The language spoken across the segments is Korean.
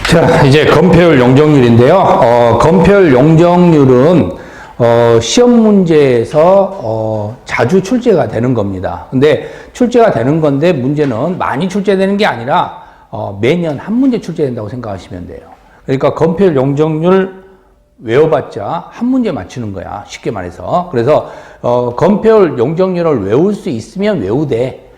자, 이제 건폐율 용적률인데요. 건폐율 용적률은 시험 문제에서 자주 출제가 되는 겁니다. 근데 출제가 되는 건데 문제는 많이 출제되는 게 아니라 매년 한 문제 출제된다고 생각하시면 돼요. 그러니까 건폐율 용적률 외워봤자 한 문제 맞추는 거야. 쉽게 말해서. 그래서 건폐율 용적률을 외울 수 있으면 외우되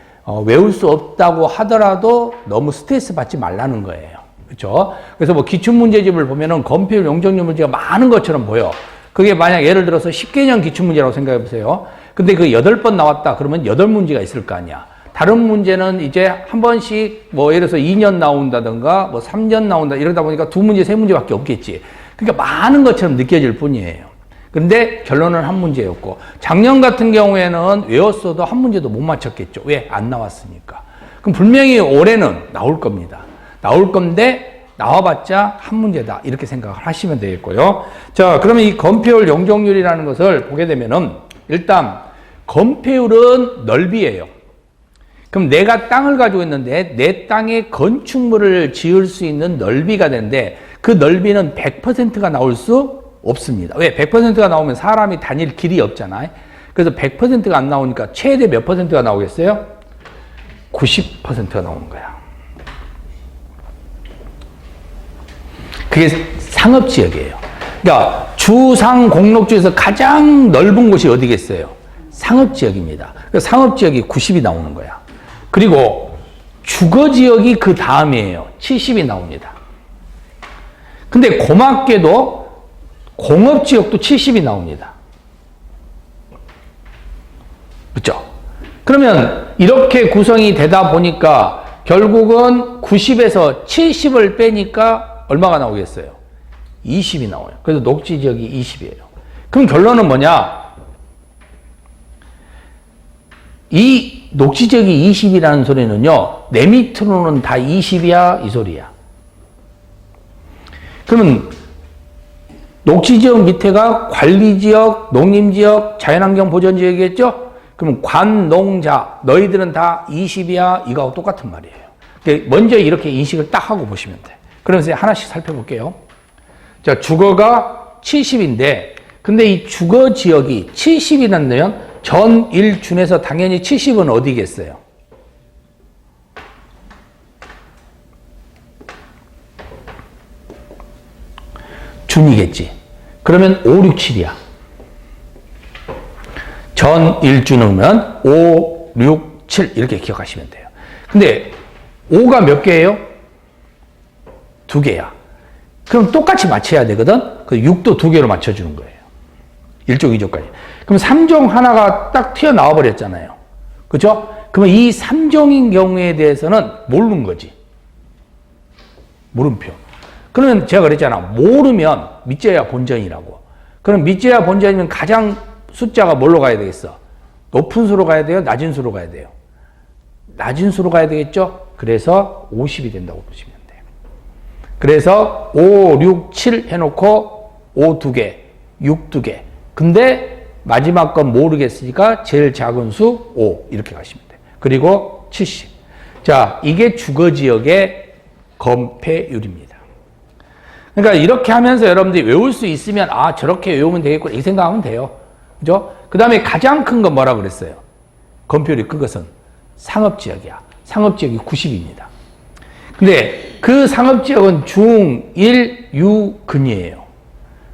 외울 수 없다고 하더라도 너무 스트레스 받지 말라는 거예요. 그렇죠? 그래서 뭐 기출문제집을 보면은 건폐율 용적률 문제가 많은 것처럼 보여. 그게 만약 예를 들어서 10개년 기출문제라고 생각해 보세요. 근데 그 8번 나왔다 그러면 8문제가 있을 거 아니야. 다른 문제는 이제 한 번씩 뭐 예를 들어서 2년 나온다든가 뭐 3년 나온다 이러다 보니까 2문제, 3문제밖에 없겠지. 그러니까 많은 것처럼 느껴질 뿐이에요. 근데 결론은 한 문제였고, 작년 같은 경우에는 외웠어도 한 문제도 못 맞췄겠죠. 왜? 안 나왔으니까. 그럼 분명히 올해는 나올 겁니다. 나올 건데 나와봤자 한 문제다 이렇게 생각을 하시면 되겠고요. 자, 그러면 이 건폐율 용적률이라는 것을 보게 되면은 일단 건폐율은 넓이에요. 그럼 내가 땅을 가지고 있는데 내 땅에 건축물을 지을 수 있는 넓이가 되는데 그 넓이는 100%가 나올 수 없습니다. 왜? 100%가 나오면 사람이 다닐 길이 없잖아요. 그래서 100%가 안 나오니까 최대 몇 %가 나오겠어요? 90%가 나오는 거야. 그게 상업지역이에요. 그러니까 주상 공록지에서 가장 넓은 곳이 어디겠어요? 상업지역입니다. 상업지역이 90이 나오는 거야. 그리고 주거지역이 그 다음이에요. 70이 나옵니다. 근데 고맙게도 공업지역도 70이 나옵니다. 그렇죠? 그러면 이렇게 구성이 되다 보니까 결국은 90에서 70을 빼니까 얼마가 나오겠어요? 20이 나와요. 그래서 녹지지역이 20이에요. 그럼 결론은 뭐냐? 이 녹지지역이 20이라는 소리는요, 내 밑으로는 다 20이야, 이 소리야. 그러면 녹지지역 밑에가 관리지역, 농림지역, 자연환경보전지역이겠죠? 그럼 관농자, 너희들은 다 20이야, 이거하고 똑같은 말이에요. 먼저 이렇게 인식을 딱 하고 보시면 돼. 그러면서 하나씩 살펴볼게요. 자, 주거가 70인데, 근데 이 주거 지역이 70이라면 전일준에서 당연히 70은 어디겠어요? 준이겠지. 그러면 5, 6, 7이야. 전일준이면 5, 6, 7 이렇게 기억하시면 돼요. 근데 5가 몇 개예요? 2개야. 그럼 똑같이 맞춰야 되거든? 그 6도 2개로 맞춰주는 거예요. 1종, 2종까지. 그럼 3종 하나가 딱 튀어나와 버렸잖아요. 그죠? 그러면 이 3종인 경우에 대해서는 모르는 거지. 물음표. 그러면 제가 그랬잖아. 모르면 밑져야 본전이라고. 그럼 밑져야 본전이면 가장 숫자가 뭘로 가야 되겠어? 높은 수로 가야 돼요? 낮은 수로 가야 돼요? 낮은 수로 가야 되겠죠? 그래서 50이 된다고 보시면 돼요. 그래서 5, 6, 7 해놓고 5 2개, 6 2개. 근데 마지막 건 모르겠으니까 제일 작은 수 5 이렇게 가시면 돼요. 그리고 70. 자, 이게 주거지역의 건폐율입니다. 그러니까 이렇게 하면서 여러분들이 외울 수 있으면 아 저렇게 외우면 되겠구나 이 생각하면 돼요. 그죠? 그 다음에 가장 큰 건 뭐라고 그랬어요? 건폐율이 큰 것은 상업지역이야. 상업지역이 90입니다. 근데 그 상업지역은 중, 일, 유, 근이에요.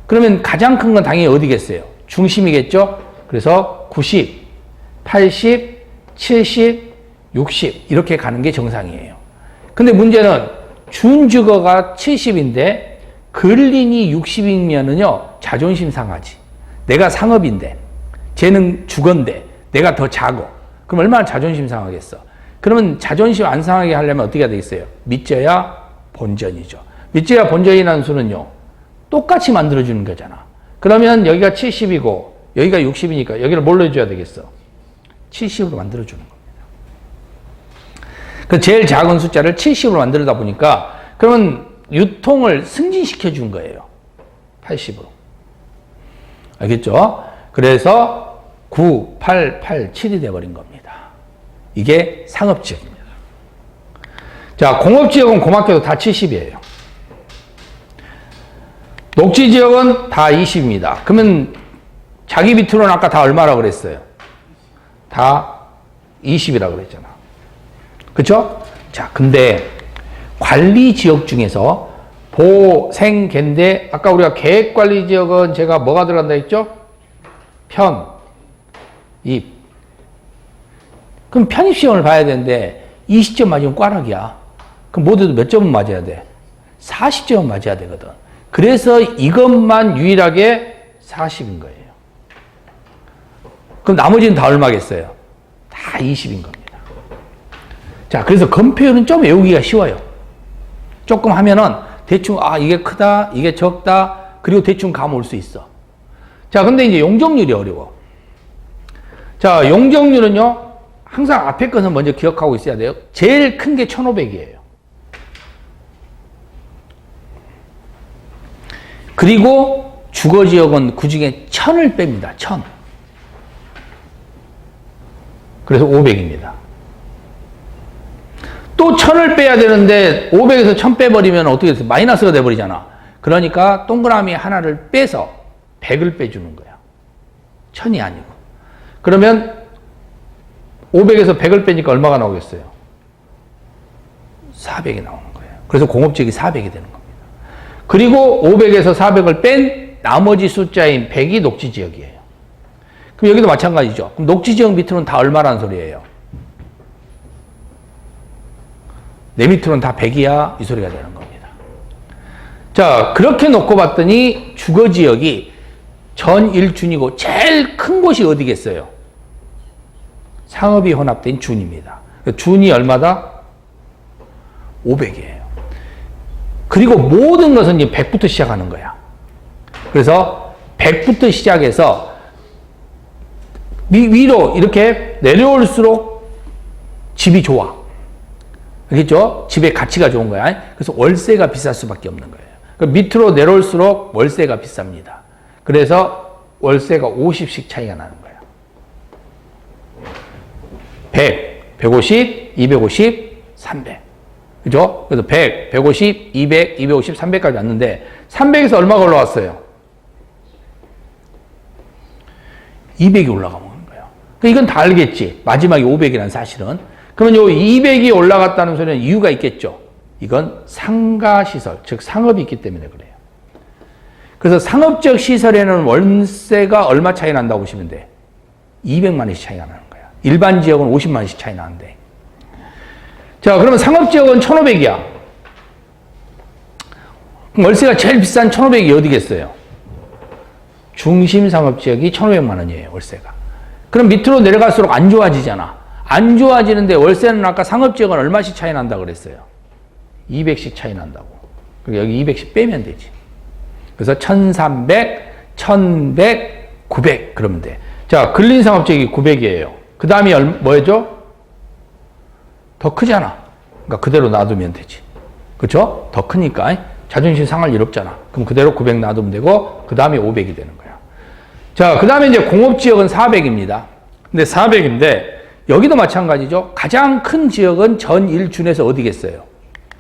그러면 가장 큰 건 당연히 어디겠어요? 중심이겠죠? 그래서 90, 80, 70, 60 이렇게 가는 게 정상이에요. 근데 문제는 준주거가 70인데 근린이 60이면은요 자존심 상하지. 내가 상업인데 쟤는 주거인데 내가 더 작어. 그럼 얼마나 자존심 상하겠어. 그러면 자존심 안 상하게 하려면 어떻게 해야 되겠어요? 밑져야 본전이죠. 밑져야 본전이라는 수는요 똑같이 만들어주는 거잖아. 그러면 여기가 70이고 여기가 60이니까 여기를 뭘로 해줘야 되겠어? 70으로 만들어주는 겁니다. 그 제일 작은 숫자를 70으로 만들다 보니까 그러면 유통을 승진시켜 준 거예요. 80으로. 알겠죠? 그래서 9, 8, 8, 7이 돼버린 겁니다. 이게 상업지역입니다. 자, 공업지역은 고맙게도 다 70이에요. 녹지 지역은 다 20입니다. 그러면 자기 밑으로는 아까 다 얼마라고 그랬어요? 다 20이라고 그랬잖아. 그쵸? 자, 근데 관리 지역 중에서 보생계인데 아까 우리가 계획관리 지역은 제가 뭐가 들어간다 했죠? 편, 입. 그럼 편입시험을 봐야 되는데 20점 맞으면 꽈락이야. 그럼 모두도 몇 점은 맞아야 돼? 40점은 맞아야 되거든. 그래서 이것만 유일하게 40인 거예요. 그럼 나머지는 다 얼마겠어요? 다 20인 겁니다. 자, 그래서 건폐율은 좀 외우기가 쉬워요. 조금 하면은 대충 이게 크다, 이게 적다, 그리고 대충 감 올 수 있어. 자, 근데 이제 용적률이 어려워. 자, 용적률은요, 항상 앞에 것은 먼저 기억하고 있어야 돼요. 제일 큰 게 1500이에요. 그리고 주거지역은 그 중에 1000을 뺍니다. 1000. 그래서 500입니다. 또 1000을 빼야 되는데 500에서 1000 빼버리면 어떻게 돼요? 마이너스가 돼버리잖아. 그러니까 동그라미 하나를 빼서 100을 빼주는 거야. 1000이 아니고. 그러면 500에서 100을 빼니까 얼마가 나오겠어요? 400이 나오는 거예요. 그래서 공업지역이 400이 되는 겁니다. 그리고 500에서 400을 뺀 나머지 숫자인 100이 녹지지역이에요. 그럼 여기도 마찬가지죠. 그럼 녹지지역 밑으로는 다 얼마라는 소리예요? 내 밑으로는 다 100이야? 이 소리가 되는 겁니다. 자, 그렇게 놓고 봤더니 주거지역이 전일준이고 제일 큰 곳이 어디겠어요? 상업이 혼합된 준입니다. 준이 얼마다? 500이에요. 그리고 모든 것은 이제 100부터 시작하는 거야. 그래서 100부터 시작해서 위로 이렇게 내려올수록 집이 좋아. 알겠죠? 집의 가치가 좋은 거야. 그래서 월세가 비쌀 수밖에 없는 거예요. 밑으로 내려올수록 월세가 비쌉니다. 그래서 월세가 50씩 차이가 나는 거예요. 100, 150, 250, 300. 그죠? 그래서 100, 150, 200, 250, 300까지 왔는데 300에서 얼마가 올라왔어요? 200이 올라가는 거예요. 이건 다 알겠지. 마지막에 500이라는 사실은. 그러면 요 200이 올라갔다는 소리는 이유가 있겠죠. 이건 상가시설, 즉 상업이 있기 때문에 그래요. 그래서 상업적 시설에는 월세가 얼마 차이 난다고 보시면 돼? 200만 원씩 차이가 나는 거야. 일반 지역은 50만 원씩 차이 나는데. 자, 그러면 상업지역은 1500이야. 월세가 제일 비싼 1500이 어디겠어요? 중심 상업지역이 1500만 원이에요, 월세가. 그럼 밑으로 내려갈수록 안 좋아지잖아. 안 좋아지는데 월세는 아까 상업지역은 얼마씩 차이 난다고 그랬어요? 200씩 차이 난다고. 그리고 여기 200씩 빼면 되지. 그래서 1300, 1100, 900 그러면 돼. 자, 근린상업지역이 900이에요. 그 다음이 뭐였죠? 더 크잖아. 그러니까 그대로 놔두면 되지. 그렇죠? 더 크니까 자존심 상할 일 없잖아. 그럼 그대로 900 놔두면 되고 그 다음에 500이 되는 거야. 자, 그 다음에 이제 공업지역은 400입니다. 근데 400인데 여기도 마찬가지죠. 가장 큰 지역은 전일준에서 어디겠어요?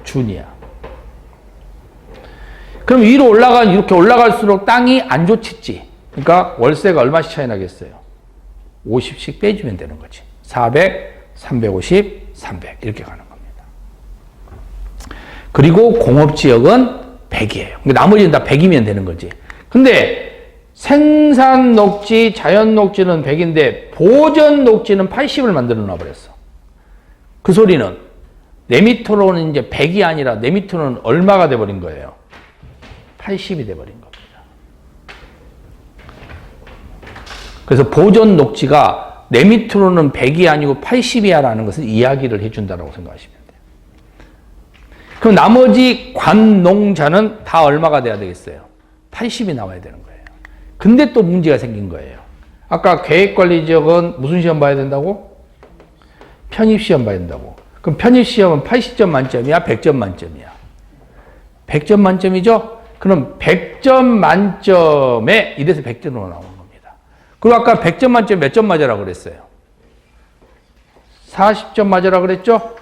준이야. 그럼 위로 이렇게 올라갈수록 땅이 안 좋겠지. 그러니까 월세가 얼마씩 차이 나겠어요? 50씩 빼주면 되는 거지. 400, 350, 300 이렇게 가는 겁니다. 그리고 공업지역은 100이에요. 나머지는 다 100이면 되는 거지. 근데 생산 녹지, 자연 녹지는 100인데 보전 녹지는 80을 만들어 놔버렸어. 그 소리는 내 밑으로는 이제 100이 아니라 내 밑으로는 얼마가 돼버린 거예요? 80이 돼버린 겁니다. 그래서 보전 녹지가 내 밑으로는 100이 아니고 80이야 라는 것을 이야기를 해준다고 생각하시면 돼요. 그럼 나머지 관농자는 다 얼마가 돼야 되겠어요? 80이 나와야 되는 거예요. 근데 또 문제가 생긴 거예요. 아까 계획관리지역은 무슨 시험 봐야 된다고? 편입시험 봐야 된다고. 그럼 편입시험은 80점 만점이야? 100점 만점이야? 100점 만점이죠? 그럼 100점 만점에 이래서 100점으로 나오는 겁니다. 그리고 아까 100점 만점 몇 점 맞으라고 그랬어요? 40점 맞으라고 그랬죠?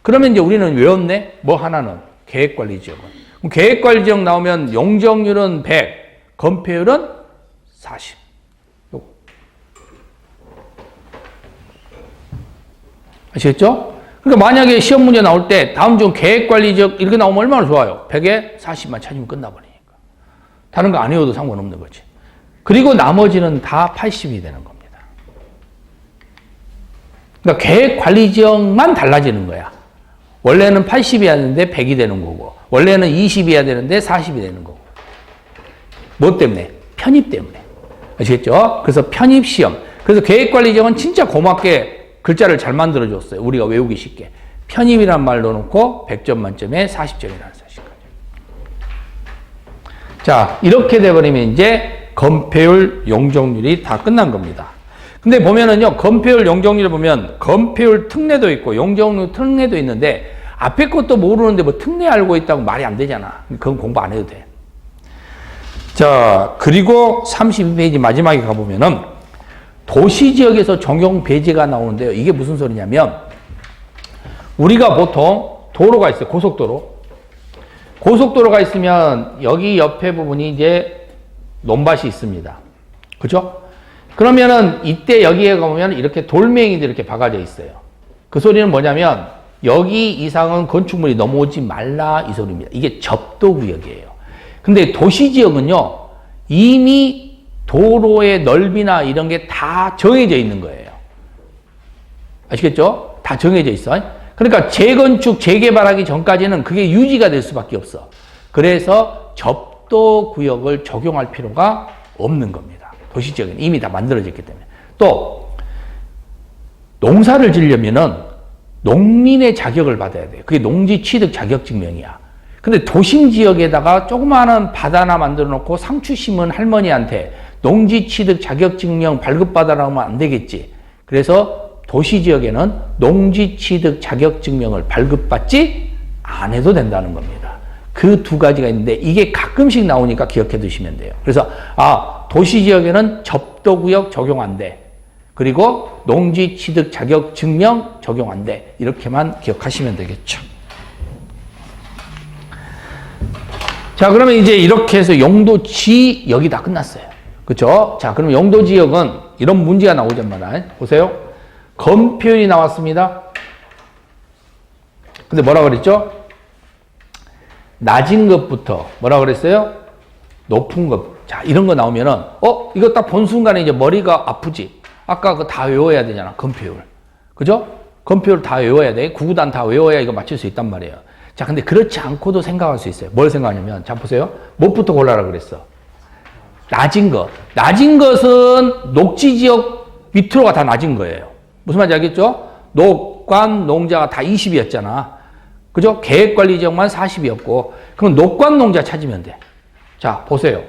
그러면 이제 우리는 외웠네? 뭐 하나는? 계획관리지역은. 계획관리지역 나오면 용적률은 100, 건폐율은 40. 아시겠죠? 그러니까 만약에 시험 문제 나올 때 다음 중 계획관리지역 이렇게 나오면 얼마나 좋아요? 100에 40만 찾으면 끝나버리니까. 다른 거 안 외워도 상관없는 거지. 그리고 나머지는 다 80이 되는 겁니다. 그러니까 계획관리지역만 달라지는 거야. 원래는 80이어야 되는데 100이 되는 거고, 원래는 20이어야 되는데 40이 되는 거고. 뭐 때문에? 편입 때문에. 아시겠죠? 그래서 편입시험. 그래서 계획관리지역은 진짜 고맙게 글자를 잘 만들어줬어요. 우리가 외우기 쉽게. 편입이란 말 넣어놓고 100점 만점에 40점이라는 사실까지. 자, 이렇게 돼버리면 이제 건폐율, 용적률이 다 끝난 겁니다. 근데 보면은요, 건폐율, 용적률을 보면 건폐율 특례도 있고 용적률 특례도 있는데 앞에 것도 모르는데 뭐 특례 알고 있다고 말이 안 되잖아. 그건 공부 안 해도 돼. 자, 그리고 32페이지 마지막에 가보면은 도시지역에서 적용 배제가 나오는데요. 이게 무슨 소리냐면 우리가 보통 도로가 있어요. 고속도로. 고속도로가 있으면 여기 옆에 부분이 이제 논밭이 있습니다. 그죠? 그러면은 이때 여기에 가보면 이렇게 돌멩이들이 이렇게 박아져 있어요. 그 소리는 뭐냐면 여기 이상은 건축물이 넘어오지 말라 이 소리입니다. 이게 접도구역이에요. 근데 도시지역은요, 이미 도로의 넓이나 이런 게 다 정해져 있는 거예요. 아시겠죠? 다 정해져 있어. 그러니까 재건축, 재개발하기 전까지는 그게 유지가 될 수밖에 없어. 그래서 접도구역을 적용할 필요가 없는 겁니다. 도시지역은 이미 다 만들어졌기 때문에. 또 농사를 지려면은 농민의 자격을 받아야 돼요. 그게 농지취득 자격증명이야. 근데 도심 지역에다가 조그마한 밭 하나 만들어 놓고 상추 심은 할머니한테 농지취득 자격증명 발급받아라고 하면 안 되겠지. 그래서 도시지역에는 농지취득 자격증명을 발급받지 않아도 된다는 겁니다. 그 두 가지가 있는데 이게 가끔씩 나오니까 기억해 두시면 돼요. 그래서 도시지역에는 접도구역 적용 안 돼. 그리고 농지취득 자격증명 적용 안 돼. 이렇게만 기억하시면 되겠죠. 자, 그러면 이제 이렇게 해서 용도지 여기 다 끝났어요. 그렇죠? 자, 그럼 용도지역은 이런 문제가 나오자마자 보세요. 건폐율이 나왔습니다. 근데 뭐라 그랬죠? 낮은 것부터 뭐라 그랬어요? 높은 것. 자, 이런 거 나오면은 이거 딱 본 순간에 이제 머리가 아프지. 아까 그거 다 외워야 되잖아. 건폐율. 그죠? 건폐율 다 외워야 돼. 구구단 다 외워야 이거 맞출 수 있단 말이에요. 자, 근데 그렇지 않고도 생각할 수 있어요. 뭘 생각하냐면, 자, 보세요. 무엇부터 골라라 그랬어? 낮은 것. 낮은 것은 녹지지역 밑으로가 다 낮은 거예요. 무슨 말인지 알겠죠? 녹관, 농자가 다 20이었잖아. 그죠? 계획관리지역만 40이었고, 그럼 녹관 농자 찾으면 돼. 자, 보세요.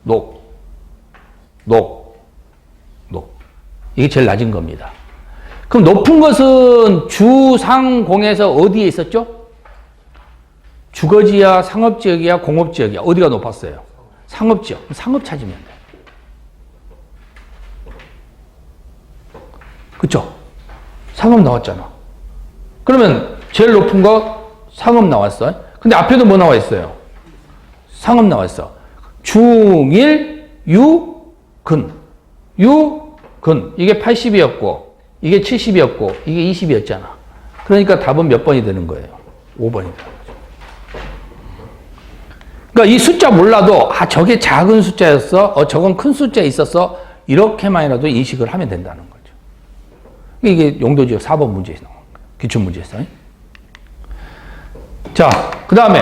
녹. 이게 제일 낮은 겁니다. 그럼 높은 것은 주상공에서 어디에 있었죠? 주거지야, 상업지역이야, 공업지역이야. 어디가 높았어요? 상업지역. 상업 찾으면 돼. 그쵸? 상업 나왔잖아. 그러면 제일 높은 거 상업 나왔어. 근데 앞에도 뭐 나와 있어요? 상업 나왔어. 중일, 유, 근. 이게 80이었고, 이게 70이었고, 이게 20이었잖아. 그러니까 답은 몇 번이 되는 거예요? 5번이. 그러니까 이 숫자 몰라도 저게 작은 숫자였어. 저건 큰 숫자에 있었어. 이렇게만이라도 인식을 하면 된다는 거죠. 이게 용도지역 4번 문제에서 나온 거예요. 기출문제에서. 자, 그 다음에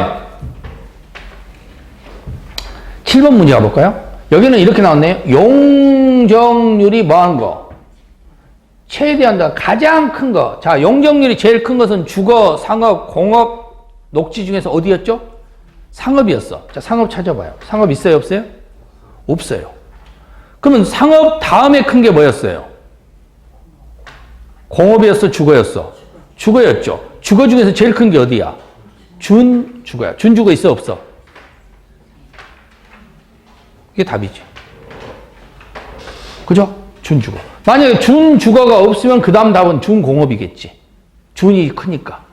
7번 문제 가볼까요? 여기는 이렇게 나왔네요. 용적률이 뭐한 거? 최대한 가장 큰 거. 자, 용적률이 제일 큰 것은 주거, 상업, 공업, 녹지 중에서 어디였죠? 상업이었어. 자, 상업 찾아봐요. 상업 있어요, 없어요? 없어요. 그러면 상업 다음에 큰 게 뭐였어요? 공업이었어, 주거였어? 주거였죠. 주거 중에서 제일 큰 게 어디야? 준주거야. 준주거 있어, 없어? 이게 답이지. 그죠? 준주거. 만약에 준주거가 없으면 그 다음 답은 준공업이겠지. 준이 크니까.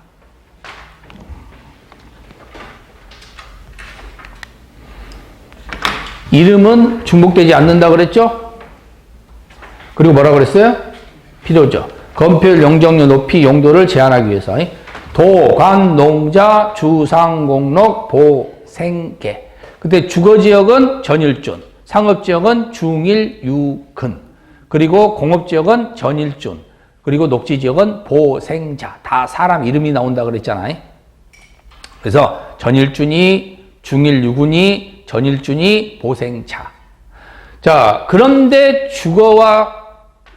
이름은 중복되지 않는다 그랬죠? 그리고 뭐라 그랬어요? 필요죠. 건폐율, 용적률, 높이, 용도를 제한하기 위해서 도, 관, 농자, 주상, 공록, 보, 생계. 그때 주거지역은 전일준, 상업지역은 중일, 유근, 그리고 공업지역은 전일준, 그리고 녹지지역은 보생자. 다 사람 이름이 나온다 그랬잖아요. 그래서 전일준이, 중일, 유근이, 전일준이, 보생자. 자, 그런데 주거와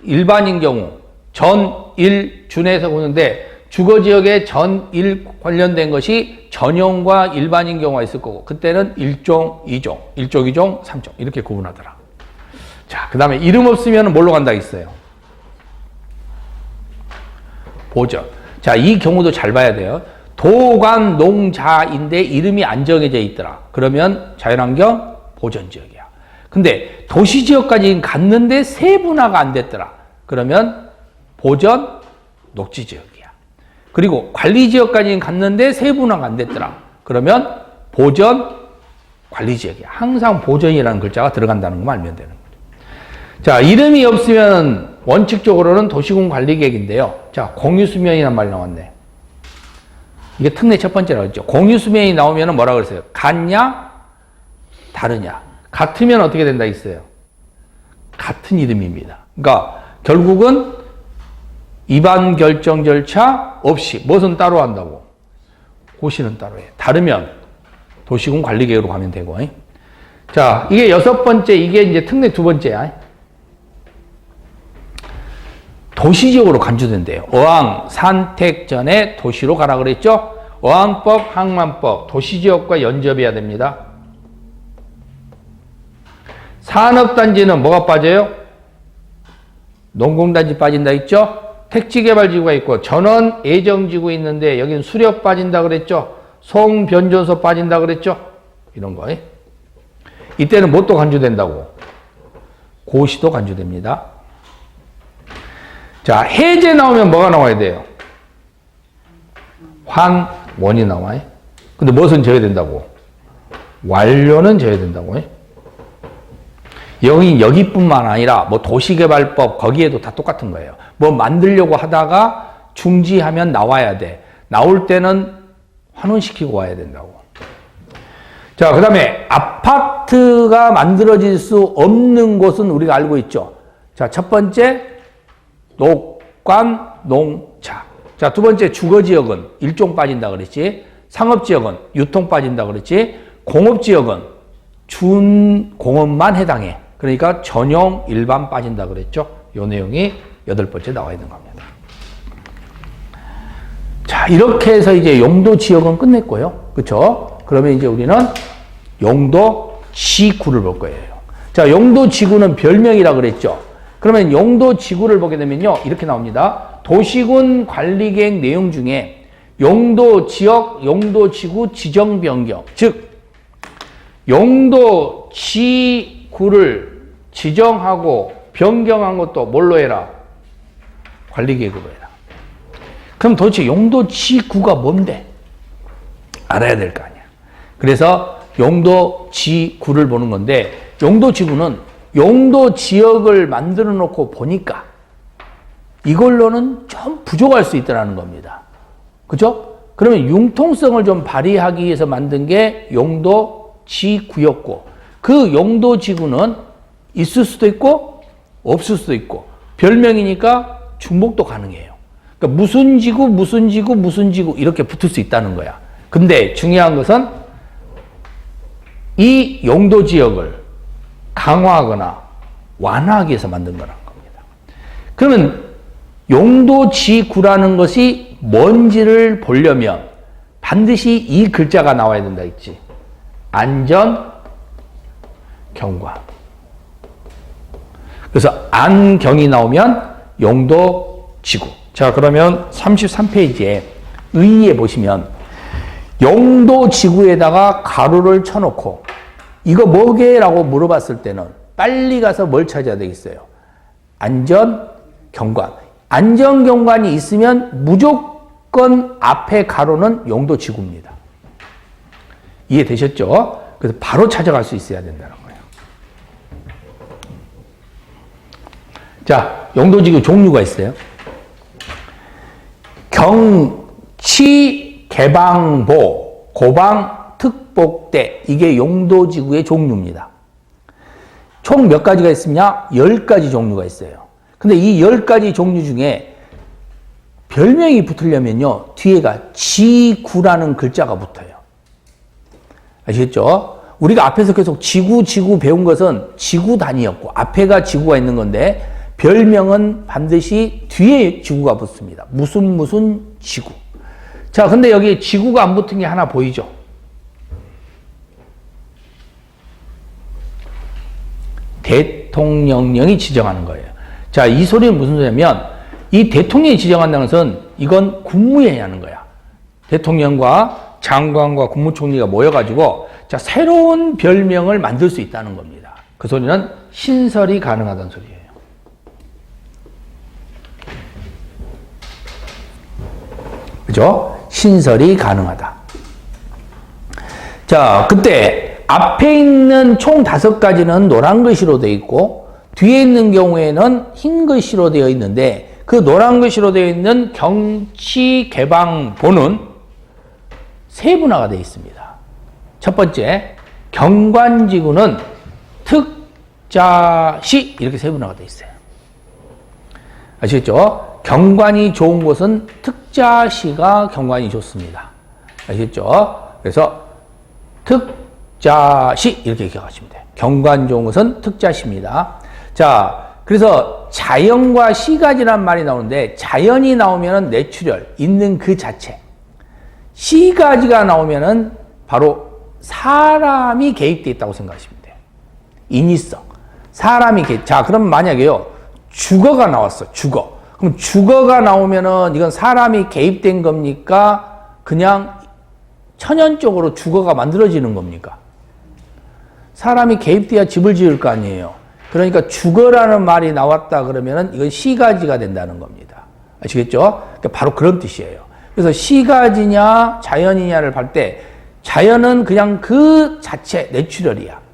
일반인 경우 전일준에서 보는데 주거지역에 전일 관련된 것이 전용과 일반인 경우가 있을 거고 그때는 1종, 2종, 1종, 2종, 3종 이렇게 구분하더라. 자, 그 다음에 이름 없으면 뭘로 간다 했어요? 보전. 자, 이 경우도 잘 봐야 돼요. 도관, 농자인데 이름이 안 정해져 있더라. 그러면 자연환경 보전지역이야. 근데 도시지역까지 갔는데 세분화가 안 됐더라. 그러면 보전 녹지지역이야. 그리고 관리지역까지 갔는데 세분화가 안 됐더라. 그러면 보전 관리지역이야. 항상 보전이라는 글자가 들어간다는 것만 알면 되는 거죠. 자, 이름이 없으면 원칙적으로는 도시군 관리계획인데요. 자, 공유수면이란 말이 나왔네. 이게 특례 첫 번째라고 했죠. 공유수면이 나오면 뭐라 그랬어요? 같냐? 다르냐? 같으면 어떻게 된다 했어요? 같은 이름입니다. 그러니까 결국은 위반 결정 절차 없이 무엇은 따로 한다고? 고시는 따로 해. 다르면 도시군 관리계획으로 가면 되고. 자, 이게 여섯 번째, 이게 이제 특례 두 번째야. 도시지역으로 간주된대요. 어항 산택 전에 도시로 가라 그랬죠? 어항법, 항만법, 도시지역과 연접해야 됩니다. 산업단지는 뭐가 빠져요? 농공단지 빠진다 했죠? 택지개발지구가 있고 전원 예정지구 있는데 여긴 수력 빠진다 그랬죠? 송변전소 빠진다 그랬죠? 이런 거. 이때는 뭣도 간주된다고? 고시도 간주됩니다. 자, 해제 나오면 뭐가 나와야 돼요? 환원이 나와요. 근데 무엇은 져야 된다고? 완료는 져야 된다고. 여기뿐만 아니라 뭐 도시개발법 거기에도 다 똑같은 거예요. 뭐 만들려고 하다가 중지하면 나와야 돼. 나올 때는 환원시키고 와야 된다고. 자, 그 다음에 아파트가 만들어질 수 없는 곳은 우리가 알고 있죠. 자, 첫 번째 녹관, 농차. 자, 두 번째 주거지역은 일종 빠진다 그랬지. 상업지역은 유통 빠진다 그랬지. 공업지역은 준공업만 해당해. 그러니까 전용 일반 빠진다 그랬죠. 요 내용이 여덟 번째 나와 있는 겁니다. 자, 이렇게 해서 이제 용도 지역은 끝냈고요. 그렇죠? 그러면 이제 우리는 용도 지구를 볼 거예요. 자, 용도 지구는 별명이라 그랬죠. 그러면 용도 지구를 보게 되면요. 이렇게 나옵니다. 도시군 관리계획 내용 중에 용도 지역, 용도 지구 지정 변경. 즉 용도 지구를 지정하고 변경한 것도 뭘로 해라? 관리계획으로 해라. 그럼 도대체 용도 지구가 뭔데? 알아야 될 거 아니야. 그래서 용도 지구를 보는 건데 용도 지구는 용도 지역을 만들어 놓고 보니까 이걸로는 좀 부족할 수 있다는 겁니다. 그죠? 그러면 융통성을 좀 발휘하기 위해서 만든 게 용도 지구였고 그 용도 지구는 있을 수도 있고 없을 수도 있고 별명이니까 중복도 가능해요. 그러니까 무슨 지구, 무슨 지구, 무슨 지구 이렇게 붙을 수 있다는 거야. 근데 중요한 것은 이 용도 지역을 강화하거나 완화하기 위해서 만든 거라는 겁니다. 그러면 용도 지구라는 것이 뭔지를 보려면 반드시 이 글자가 나와야 된다 했지. 안전, 경관. 그래서 안경이 나오면 용도 지구. 자, 그러면 33페이지에 의의에 보시면 용도 지구에다가 가로를 쳐놓고 이거 뭐게? 라고 물어봤을 때는 빨리 가서 뭘 찾아야 되겠어요? 안전, 경관. 안전, 경관이 있으면 무조건 앞에 가로는 용도 지구입니다. 이해되셨죠? 그래서 바로 찾아갈 수 있어야 된다는 거예요. 자, 용도지구 종류가 있어요. 경치, 개방보, 고방, 특복대. 이게 용도지구의 종류입니다. 총 몇 가지가 있으냐? 10가지 종류가 있어요. 근데 이 10가지 종류 중에 별명이 붙으려면요, 뒤에가 지구라는 글자가 붙어요. 아시겠죠? 우리가 앞에서 계속 지구 배운 것은 지구 단위였고, 앞에가 지구가 있는 건데, 별명은 반드시 뒤에 지구가 붙습니다. 무슨 지구. 자, 근데 여기 지구가 안 붙은 게 하나 보이죠? 대통령령이 지정하는 거예요. 자, 이 소리는 무슨 소리냐면, 이 대통령이 지정한다는 것은 이건 국무회의 하는 거야. 대통령과 장관과 국무총리가 모여가지고, 자, 새로운 별명을 만들 수 있다는 겁니다. 그 소리는 신설이 가능하다는 소리예요. 그죠? 신설이 가능하다. 자, 그때 앞에 있는 총 5가지는 노란 글씨로 되어 있고, 뒤에 있는 경우에는 흰 글씨로 되어 있는데, 그 노란 글씨로 되어 있는 경치개방보는 세분화가 되어 있습니다. 첫 번째, 경관지구는 특자시 이렇게 세분화가 되어 있어요. 아시겠죠? 경관이 좋은 곳은 특자시가 경관이 좋습니다. 아시겠죠? 그래서 특자시 이렇게 기억하시면 돼요. 경관 좋은 곳은 특자시입니다. 자, 그래서 자연과 시가지란 말이 나오는데, 자연이 나오면은 내추럴, 있는 그 자체. 시가지가 나오면은 바로 사람이 개입되어 있다고 생각하시면 돼요. 인위성. 사람이 개입. 자, 그럼 만약에요, 주거가 나왔어, 주거. 그럼 주거가 나오면은 이건 사람이 개입된 겁니까? 그냥 천연적으로 주거가 만들어지는 겁니까? 사람이 개입돼야 집을 지을 거 아니에요. 그러니까 주거라는 말이 나왔다 그러면은 이건 시가지가 된다는 겁니다. 아시겠죠? 그러니까 바로 그런 뜻이에요. 그래서 시가지냐 자연이냐를 볼 때, 자연은 그냥 그 자체 내추럴이야.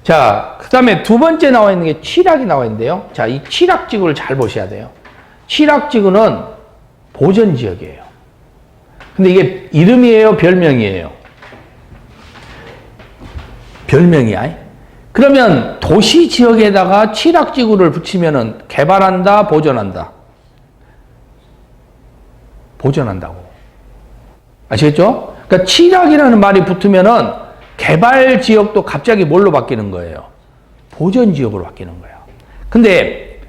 자, 그 다음에 두 번째 나와 있는 게 취락이 나와 있는데요. 자, 이 취락지구를 잘 보셔야 돼요. 취락지구는 보전지역이에요. 근데 이게 이름이에요, 별명이에요? 별명이야. 그러면 도시 지역에다가 취락지구를 붙이면은 개발한다, 보전한다? 보전한다고. 아시겠죠? 그러니까 취락이라는 말이 붙으면은 개발 지역도 갑자기 뭘로 바뀌는 거예요? 보전 지역으로 바뀌는 거예요. 근데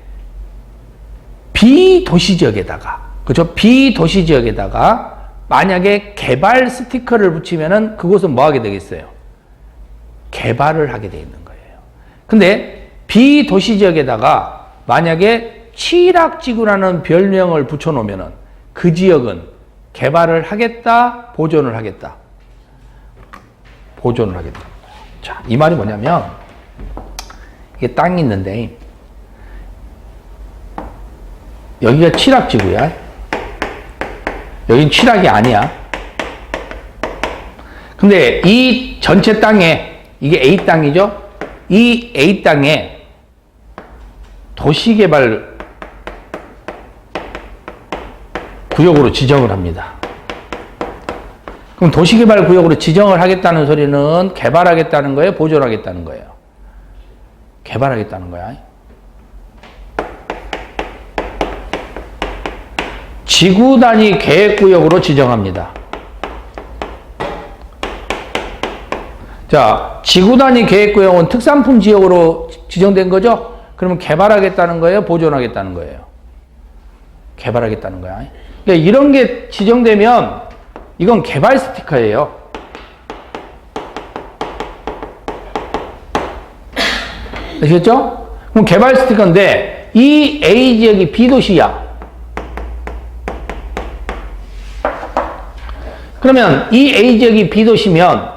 비도시 지역에다가, 그렇죠? 비도시 지역에다가 만약에 개발 스티커를 붙이면은 그곳은 뭐 하게 되겠어요? 개발을 하게 돼 있는 거예요. 근데 비도시 지역에다가 만약에 취락지구라는 별명을 붙여놓으면은 그 지역은 개발을 하겠다, 보존을 하겠다? 보존을 하겠다. 자, 이 말이 뭐냐면, 이게 땅이 있는데, 여기가 취락지구야. 여긴 취락이 아니야. 근데 이 전체 땅에, 이게 A 땅이죠? 이 A 땅에 도시개발 구역으로 지정을 합니다. 그럼 도시개발 구역으로 지정을 하겠다는 소리는 개발하겠다는 거예요? 보존하겠다는 거예요? 개발하겠다는 거야. 지구 단위 계획구역으로 지정합니다. 자, 지구 단위 계획구역은 특산품 지역으로 지정된 거죠? 그러면 개발하겠다는 거예요? 보존하겠다는 거예요? 개발하겠다는 거야. 그러니까 이런 게 지정되면 이건 개발 스티커예요. 아시겠죠? 그럼 개발 스티커인데 이 A 지역이 B도시야. 그러면 이 A 지역이 B도시면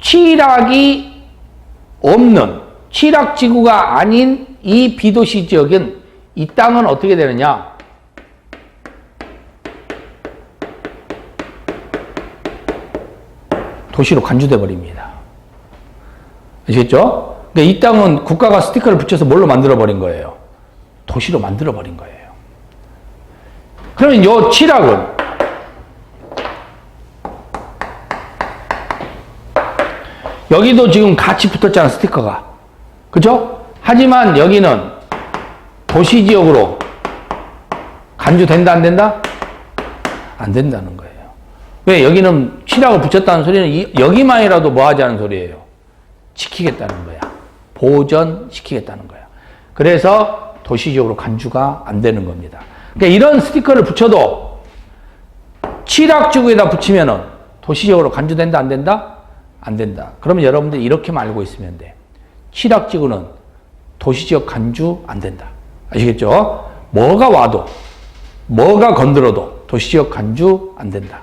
취락이 없는, 취락지구가 아닌 이 B도시 지역은, 이 땅은 어떻게 되느냐? 도시로 간주돼 버립니다. 아시겠죠? 그러니까 이 땅은 국가가 스티커를 붙여서 뭘로 만들어버린 거예요? 도시로 만들어버린 거예요. 그러면 요 칠학은 여기도 지금 같이 붙었잖아, 스티커가. 그죠? 하지만 여기는 도시지역으로 간주된다, 안 된다? 안 된다는 거예요. 왜? 여기는 칠학을 붙였다는 소리는 여기만이라도 뭐 하자는 소리예요? 지키겠다는 거야. 보전시키겠다는 거야. 그래서 도시지역으로 간주가 안 되는 겁니다. 그러니까 이런 스티커를 붙여도 칠학지구에다 붙이면은 도시지역으로 간주된다, 안 된다? 안 된다. 그러면 여러분들 이렇게만 알고 있으면 돼. 칠학지구는 도시지역 간주 안 된다. 아시겠죠? 뭐가 와도, 뭐가 건드려도 도시지역 간주 안 된다.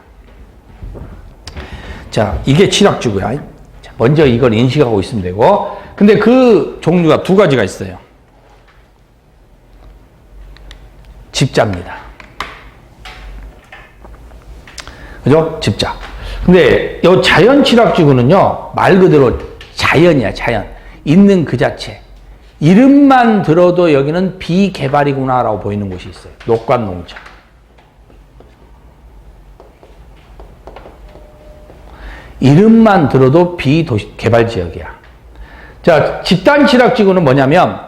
자, 이게 칠학지구야. 자, 먼저 이걸 인식하고 있으면 되고, 근데 그 종류가 두 가지가 있어요. 집자입니다. 그죠? 집자. 근데 이 자연 칠학지구는요, 말 그대로 자연이야, 자연. 있는 그 자체. 이름만 들어도 여기는 비개발이구나라고 보이는 곳이 있어요. 녹관농장. 이름만 들어도 비개발 지역이야. 자, 집단 칠학지구는 뭐냐면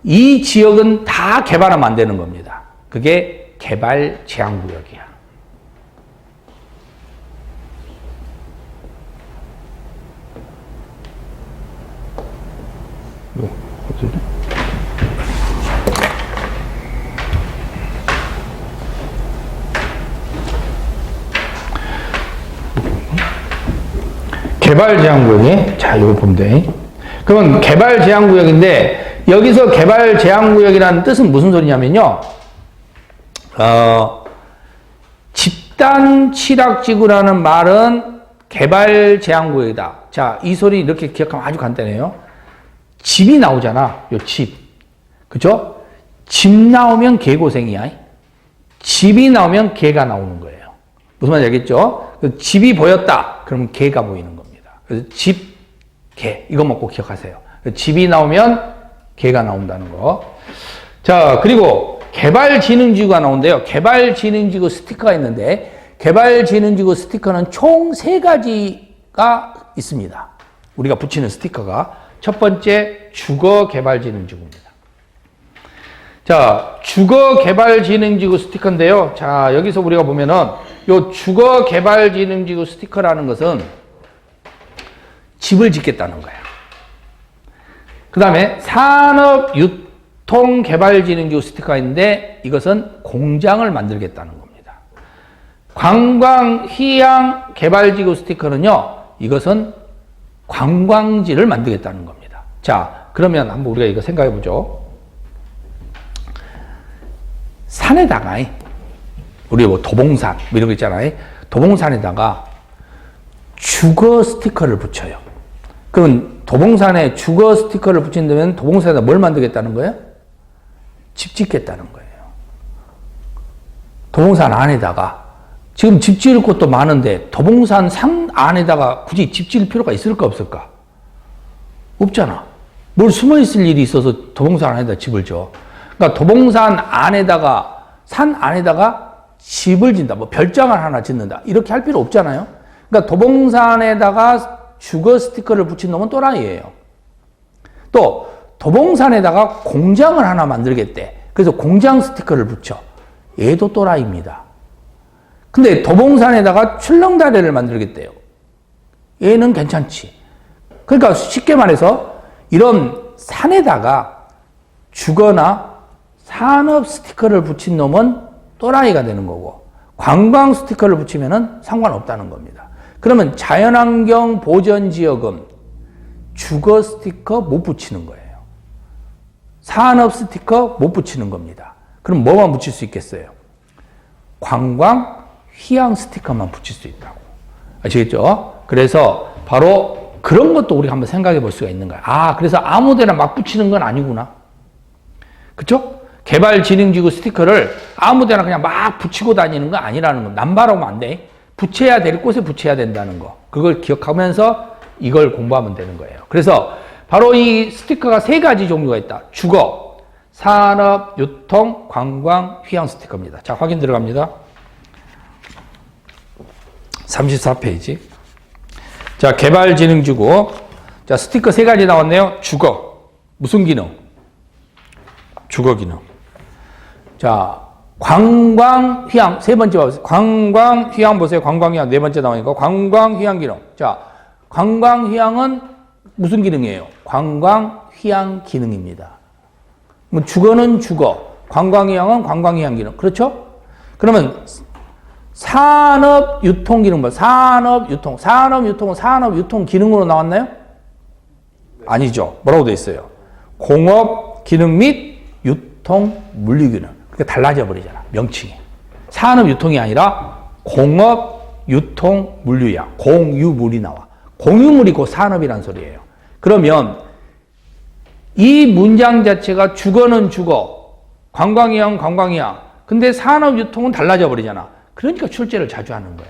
이 지역은 다 개발하면 안 되는 겁니다. 그게 개발 제한 구역이야. 개발 제한 구역이, 자, 이거 보면 돼. 그러면 개발 제한 구역인데, 여기서 개발 제한 구역이라는 뜻은 무슨 소리냐면요. 집단 칠학지구라는 말은 개발 제한 구역이다. 자, 이 소리 이렇게 기억하면 아주 간단해요. 집이 나오잖아, 요 집. 그죠? 집 나오면 개고생이야. 집이 나오면 개가 나오는 거예요. 무슨 말인지 알겠죠? 집이 보였다. 그러면 개가 보이는 겁니다. 그래서 집, 개. 이것만 꼭 기억하세요. 집이 나오면 개가 나온다는 거. 자, 그리고 개발진흥지구가 나온대요. 개발진흥지구 스티커가 있는데, 개발진흥지구 스티커는 총 3가지가 있습니다. 우리가 붙이는 스티커가. 첫 번째, 주거개발진흥지구입니다. 자, 주거개발진흥지구 스티커인데요. 자, 여기서 우리가 보면은, 요 주거개발진흥지구 스티커라는 것은 집을 짓겠다는 거야. 그 다음에 산업유통개발진흥지구 스티커가 있는데 이것은 공장을 만들겠다는 겁니다. 관광휴양개발지구 스티커는요, 이것은 관광지를 만들겠다는 겁니다. 자, 그러면 한번 우리가 이거 생각해 보죠. 산에다가, 우리 뭐 도봉산, 뭐 이런 거 있잖아요. 도봉산에다가 주거 스티커를 붙여요. 그럼 도봉산에 주거 스티커를 붙인다면 도봉산에다 뭘 만들겠다는 거예요? 집 짓겠다는 거예요. 도봉산 안에다가 지금 집 지을 곳도 많은데 도봉산 산 안에다가 굳이 집 지을 필요가 있을까 없을까? 없잖아. 뭘 숨어 있을 일이 있어서 도봉산 안에다 집을 줘. 그러니까 도봉산 안에다가 산 안에다가 집을 짓는다. 뭐 별장을 하나 짓는다. 이렇게 할 필요 없잖아요. 그러니까 도봉산에다가 주거 스티커를 붙인 놈은 또라이예요. 또 도봉산에다가 공장을 하나 만들겠대. 그래서 공장 스티커를 붙여. 얘도 또라이입니다. 근데 도봉산에다가 출렁다리를 만들겠대요. 얘는 괜찮지. 그러니까 쉽게 말해서 이런 산에다가 주거나 산업 스티커를 붙인 놈은 또라이가 되는 거고, 관광 스티커를 붙이면은 상관없다는 겁니다. 그러면 자연환경 보전지역은 주거 스티커 못 붙이는 거예요. 산업 스티커 못 붙이는 겁니다. 그럼 뭐만 붙일 수 있겠어요? 관광, 휴양 스티커만 붙일 수 있다고. 아시겠죠? 그래서 바로 그런 것도 우리가 한번 생각해 볼 수가 있는 거야. 아, 그래서 아무 데나 막 붙이는 건 아니구나. 그쵸? 개발진흥지구 스티커를 아무 데나 그냥 막 붙이고 다니는 거 아니라는 거. 남발하면 안 돼. 붙여야 될 곳에 붙여야 된다는 거. 그걸 기억하면서 이걸 공부하면 되는 거예요. 그래서 바로 이 스티커가 세 가지 종류가 있다. 주거, 산업, 유통, 관광, 휴양 스티커입니다. 자, 확인 들어갑니다. 34페이지. 자, 개발진흥지구. 자, 스티커 세 가지 나왔네요. 주거. 무슨 기능? 주거 기능. 자, 관광, 휴양. 세 번째 보세요. 관광, 휴양 보세요. 관광, 휴양. 네 번째 나오니까. 관광, 휴양 기능. 자, 관광, 휴양은 무슨 기능이에요? 관광, 휴양 기능입니다. 뭐 주거는 주거, 관광, 휴양은 관광, 휴양 기능. 그렇죠? 그러면 산업, 유통 기능 뭐? 산업, 유통. 산업, 유통은 산업, 유통 기능으로 나왔나요? 아니죠. 뭐라고 돼 있어요? 공업 기능 및 유통 물류 기능. 그게 달라져 버리잖아. 명칭이. 산업, 유통이 아니라 공업, 유통, 물류야. 공유물이 나와. 공유물이 곧 산업이란 소리예요. 그러면 이 문장 자체가 주거는 주거, 관광이양 관광이양. 근데 산업 유통은 달라져 버리잖아. 그러니까 출제를 자주 하는 거야.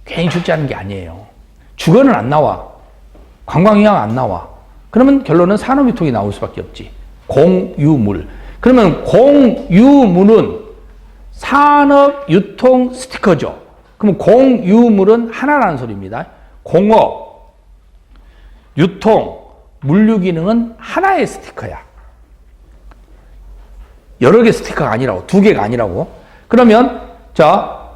괜히 출제하는 게 아니에요. 주거는 안 나와. 관광이양 안 나와. 그러면 결론은 산업 유통이 나올 수밖에 없지. 공유물. 그러면 공유물은 산업 유통 스티커죠. 그럼 공유물은 하나라는 소리입니다. 공업, 유통, 물류 기능은 하나의 스티커야. 여러 개 스티커가 아니라고, 두 개가 아니라고. 그러면, 자,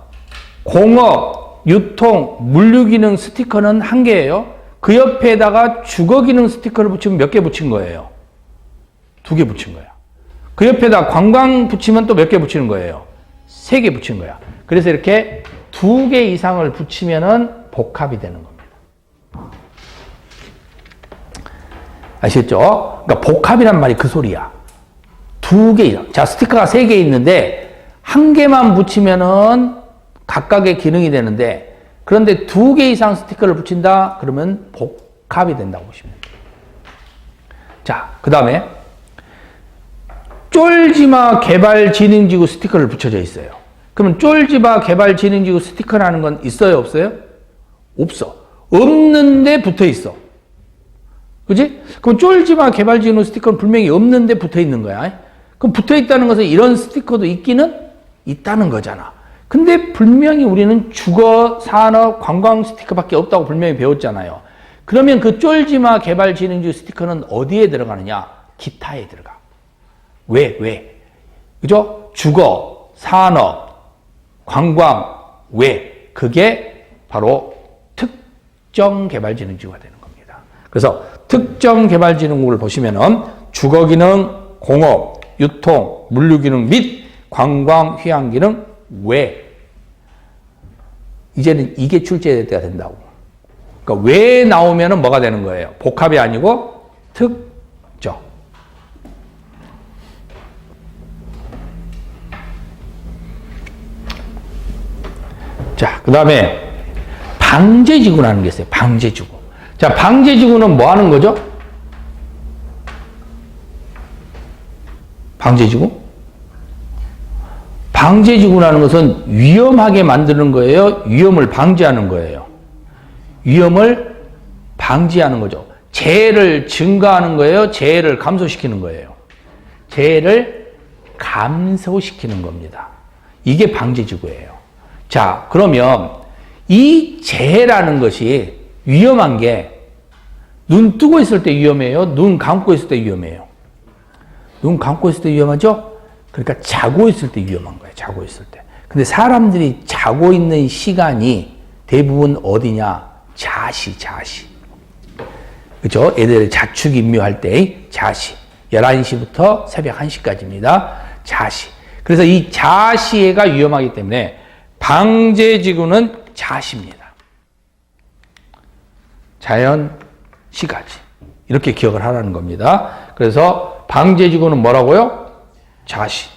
공업, 유통, 물류 기능 스티커는 한 개예요. 그 옆에다가 주거 기능 스티커를 붙이면 몇 개 붙인 거예요? 두 개 붙인 거야. 그 옆에다 관광 붙이면 또 몇 개 붙이는 거예요? 세 개 붙인 거야. 그래서 이렇게 두 개 이상을 붙이면은 복합이 되는 겁니다. 아시겠죠? 그러니까 복합이란 말이 그 소리야. 두 개 이상. 자, 스티커가 세 개 있는데 한 개만 붙이면은 각각의 기능이 되는데 그런데 두 개 이상 스티커를 붙인다? 그러면 복합이 된다고 보시면 돼요. 자, 그 다음에 쫄지마 개발진흥지구 스티커를 붙여져 있어요. 그러면 쫄지마 개발진흥지구 스티커라는 건 있어요? 없어요? 없어. 없는데 붙어 있어. 그지? 그럼 쫄지마 개발진흥 스티커는 분명히 없는데 붙어 있는 거야. 그럼 붙어 있다는 것은 이런 스티커도 있기는 있다는 거잖아. 근데 분명히 우리는 주거, 산업, 관광 스티커밖에 없다고 분명히 배웠잖아요. 그러면 그 쫄지마 개발진흥지구 스티커는 어디에 들어가느냐? 기타에 들어가. 왜? 그죠? 주거, 산업, 관광, 왜? 그게 바로 특정 개발진흥지구가 되는 겁니다. 그래서 특정 개발진흥구를 보시면은 주거 기능, 공업, 유통, 물류 기능 및 관광, 휴양 기능, 왜? 이제는 이게 출제될 때가 된다고. 그러니까 왜 나오면은 뭐가 되는 거예요? 복합이 아니고 특정. 자, 그 다음에 방제지구라는 게 있어요. 방제지구. 자, 방제지구는 뭐 하는 거죠? 방제지구? 방제지구라는 것은 위험하게 만드는 거예요? 위험을 방지하는 거예요? 위험을 방지하는 거죠. 재해를 증가하는 거예요? 재해를 감소시키는 거예요? 재해를 감소시키는 겁니다. 이게 방제지구예요. 자, 그러면 이 재해라는 것이 위험한 게 눈 뜨고 있을 때 위험해요? 눈 감고 있을 때 위험해요? 눈 감고 있을 때 위험하죠? 그러니까 자고 있을 때 위험한 거예요. 자고 있을 때. 근데 사람들이 자고 있는 시간이 대부분 어디냐? 자시. 그죠? 애들 자축 임묘할 때의 자시. 11시부터 새벽 1시까지입니다. 자시. 그래서 이 자시가 위험하기 때문에 방제지구는 자시입니다. 자연 시가지. 이렇게 기억을 하라는 겁니다. 그래서 방제지구는 뭐라고요? 자시.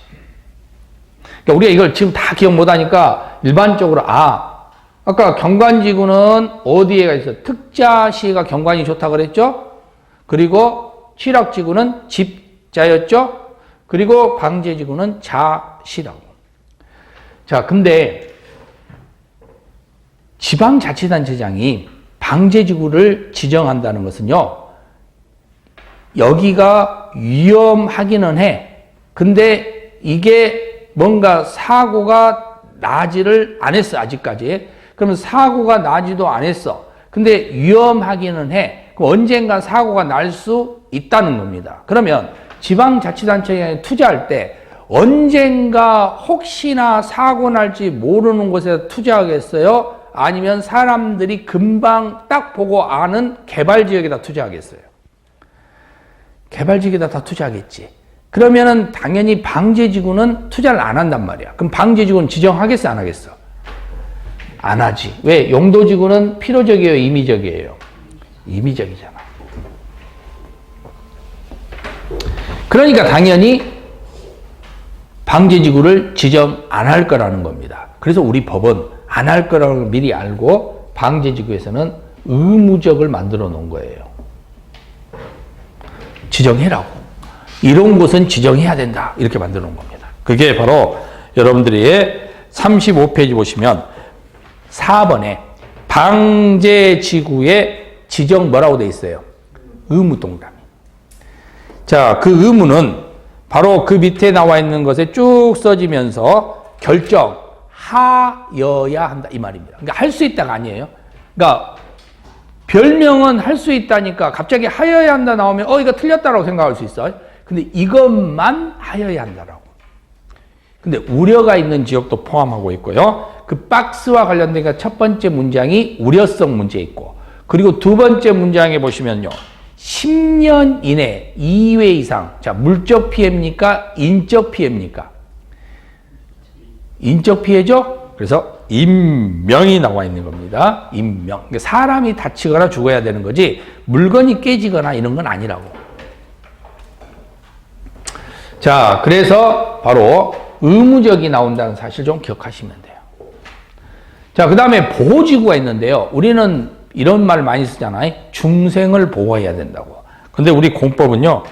그러니까 우리가 이걸 지금 다 기억 못하니까 일반적으로 아까 경관지구는 어디에가 있어? 특자시가 경관이 좋다 그랬죠? 그리고 취락지구는 집자였죠? 그리고 방제지구는 자시라고. 자, 근데 지방자치단체장이 방제지구를 지정한다는 것은요, 여기가 위험하기는 해. 근데 이게 뭔가 사고가 나지를 않았어, 아직까지. 그러면 사고가 나지도 않았어. 근데 위험하기는 해. 그럼 언젠가 사고가 날 수 있다는 겁니다. 그러면 지방자치단체에 투자할 때 언젠가 혹시나 사고 날지 모르는 곳에 투자하겠어요? 아니면 사람들이 금방 딱 보고 아는 개발지역에다 투자하겠어요? 개발지역에다 다 투자하겠지. 그러면은 당연히 방제지구는 투자를 안 한단 말이야. 그럼 방제지구는 지정하겠어, 안 하겠어? 안 하지. 왜? 용도지구는 필요적이에요, 임의적이에요? 임의적이잖아. 그러니까 당연히 방제지구를 지정 안 할 거라는 겁니다. 그래서 우리 법은 안 할 거라는 걸 미리 알고 방제지구에서는 의무적을 만들어 놓은 거예요. 지정해라고. 이런 곳은 지정해야 된다. 이렇게 만들어 놓은 겁니다. 그게 바로 여러분들이 35페이지 보시면 4번에 방제지구의 지정 뭐라고 돼 있어요? 의무동그라미. 자, 그 의무는 바로 그 밑에 나와 있는 것에 쭉 써지면서 결정하여야 한다 이 말입니다. 그러니까 할 수 있다가 아니에요. 그러니까 별명은 할 수 있다니까 갑자기 하여야 한다 나오면 이거 틀렸다라고 생각할 수 있어. 근데 이것만 하여야 한다라고. 근데 우려가 있는 지역도 포함하고 있고요. 그 박스와 관련된 첫 번째 문장이 우려성 문제 있고, 그리고 두 번째 문장에 보시면요. 10년 이내 2회 이상. 자, 물적 피해입니까? 인적 피해입니까? 인적 피해죠? 그래서 인명이 나와 있는 겁니다. 인명. 그러니까 사람이 다치거나 죽어야 되는 거지 물건이 깨지거나 이런 건 아니라고. 자, 그래서 바로 의무적이 나온다는 사실 좀 기억하시면 돼요. 자, 그 다음에 보호지구가 있는데요. 우리는 이런 말 많이 쓰잖아요. 중생을 보호해야 된다고. 근데 우리 공법은요,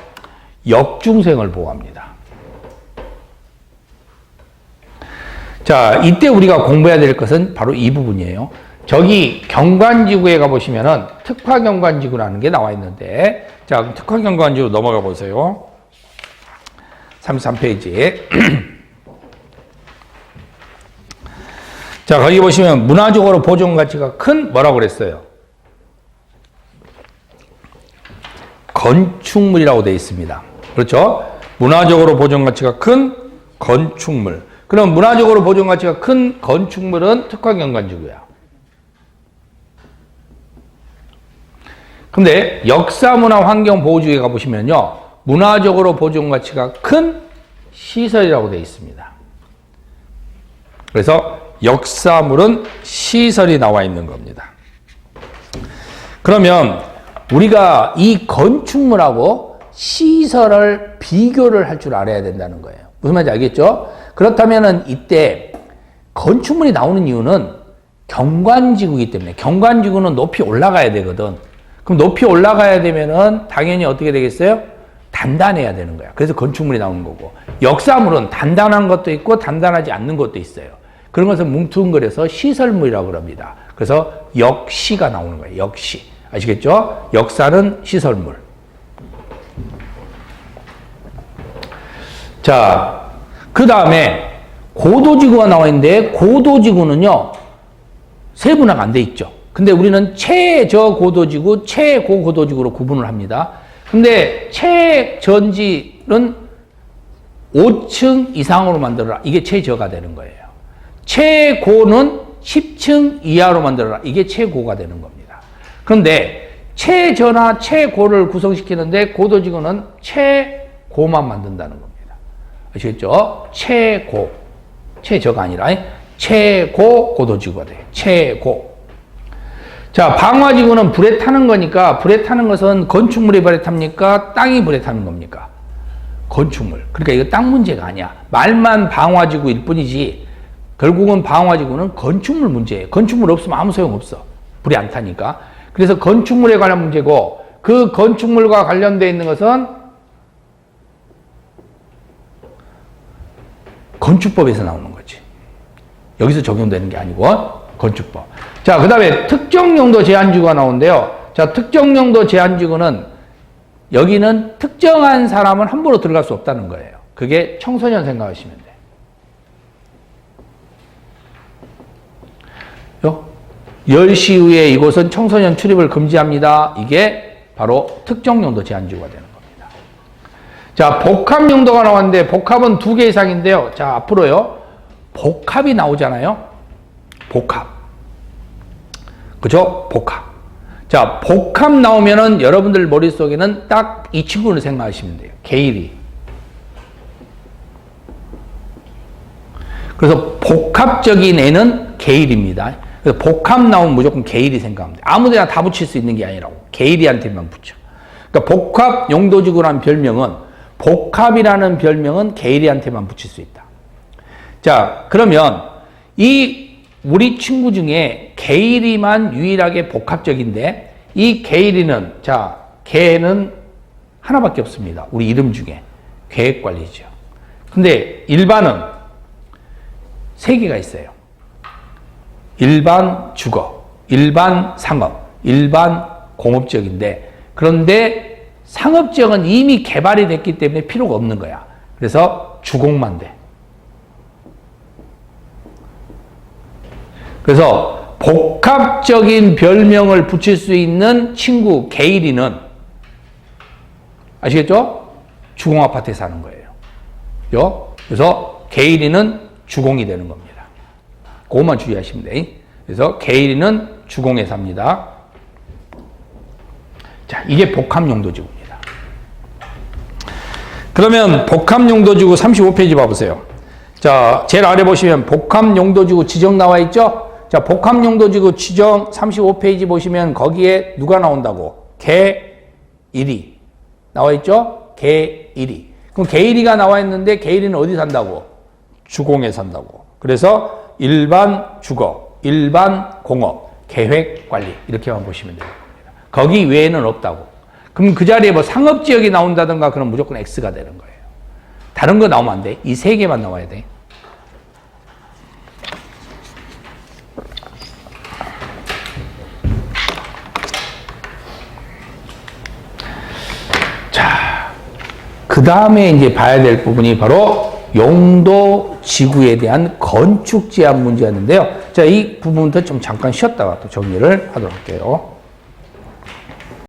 역중생을 보호합니다. 자, 이때 우리가 공부해야 될 것은 바로 이 부분이에요. 저기 경관지구에 가보시면은 특화경관지구라는 게 나와 있는데, 자, 특화경관지구 넘어가 보세요. 33페이지. 자, 거기 보시면 문화적으로 보존 가치가 큰 뭐라고 그랬어요? 건축물이라고 되어 있습니다. 그렇죠? 문화적으로 보존 가치가 큰 건축물. 그럼 문화적으로 보존 가치가 큰 건축물은 특화경관지구야. 근데 역사문화환경보호지구에 가보시면요. 문화적으로 보존 가치가 큰 시설이라고 되어 있습니다. 그래서 역사물은 시설이 나와 있는 겁니다. 그러면 우리가 이 건축물하고 시설을 비교를 할 줄 알아야 된다는 거예요. 무슨 말인지 알겠죠? 그렇다면 이때 건축물이 나오는 이유는 경관지구이기 때문에, 경관지구는 높이 올라가야 되거든. 그럼 높이 올라가야 되면은 당연히 어떻게 되겠어요? 단단해야 되는 거야. 그래서 건축물이 나오는 거고, 역사물은 단단한 것도 있고 단단하지 않는 것도 있어요. 그런 것을 뭉뚱그려서 시설물이라고 그럽니다. 그래서 역시가 나오는 거예요. 역시. 아시겠죠? 역사는 시설물. 자, 그 다음에 고도지구가 나와 있는데, 고도지구는요, 세분화가 안 돼 있죠. 근데 우리는 최저고도지구, 최고고도지구로 구분을 합니다. 근데 최전지는 5층 이상으로 만들어라. 이게 최저가 되는 거예요. 최고는 10층 이하로 만들어라. 이게 최고가 되는 겁니다. 그런데 최저나 최고를 구성시키는데 고도지구는 최고만 만든다는 겁니다. 아시겠죠? 최고. 최저가 아니라 최고 고도지구가 돼요. 최고. 자, 방화지구는 불에 타는 거니까, 불에 타는 것은 건축물이 불에 탑니까? 땅이 불에 타는 겁니까? 건축물. 그러니까 이거 땅 문제가 아니야. 말만 방화지구일 뿐이지 결국은 방화지구는 건축물 문제예요. 건축물 없으면 아무 소용 없어. 불이 안 타니까. 그래서 건축물에 관한 문제고, 그 건축물과 관련되어 있는 것은 건축법에서 나오는 거지. 여기서 적용되는 게 아니고 건축법. 자, 그 다음에 특정용도 제한지구가 나오는데요. 자, 특정용도 제한지구는 여기는 특정한 사람은 함부로 들어갈 수 없다는 거예요. 그게 청소년 생각하시면 돼요. 10시 이후에 이곳은 청소년 출입을 금지합니다. 이게 바로 특정 용도 제한지구가 되는 겁니다. 자, 복합 용도가 나왔는데 복합은 2개 이상인데요. 자, 앞으로요. 복합이 나오잖아요. 복합. 그죠? 복합. 자, 복합 나오면은 여러분들 머릿속에는 딱 이 친구를 생각하시면 돼요. 계일이. 그래서 복합적인 애는 계일입니다. 그래서 복합 나오면 무조건 계일이 생각합니다. 아무데나 다 붙일 수 있는 게 아니라고. 계일이한테만 붙여. 그러니까 복합 용도지구라는 별명은, 복합이라는 별명은 계일이한테만 붙일 수 있다. 자, 그러면 우리 친구 중에 계일이만 유일하게 복합적인데, 이 계일이는, 자, 걔는 하나밖에 없습니다. 우리 이름 중에. 계획관리죠. 근데 일반은 3개가 있어요. 일반 주거, 일반 상업, 일반 공업지역인데, 그런데 상업지역은 이미 개발이 됐기 때문에 필요가 없는 거야. 그래서 주공만 돼. 그래서 복합적인 별명을 붙일 수 있는 친구 계일이는, 아시겠죠? 주공아파트에 사는 거예요. 그래서 계일이는 주공이 되는 겁니다. 그것만 주의하시면 돼요. 그래서 계일이는 주공에 삽니다. 자, 이게 복합용도지구입니다. 그러면 복합용도지구 35페이지 봐보세요. 자, 제일 아래 보시면 복합용도지구 지정 나와 있죠? 자, 복합용도지구 지정 35페이지 보시면 거기에 누가 나온다고? 개1이 나와 있죠? 개1이. 그럼 개1이가 나와 있는데 개1이는 어디 산다고? 주공에 산다고. 그래서 일반 주거, 일반 공업, 계획 관리 이렇게만 보시면 됩니다. 거기 외에는 없다고. 그럼 그 자리에 뭐 상업지역이 나온다든가 그럼 무조건 X가 되는 거예요. 다른 거 나오면 안 돼. 이 3개만 나와야 돼. 그 다음에 이제 봐야 될 부분이 바로 용도 지구에 대한 건축 제한 문제였는데요. 자, 이 부분부터 좀 잠깐 쉬었다가 또 정리를 하도록 할게요.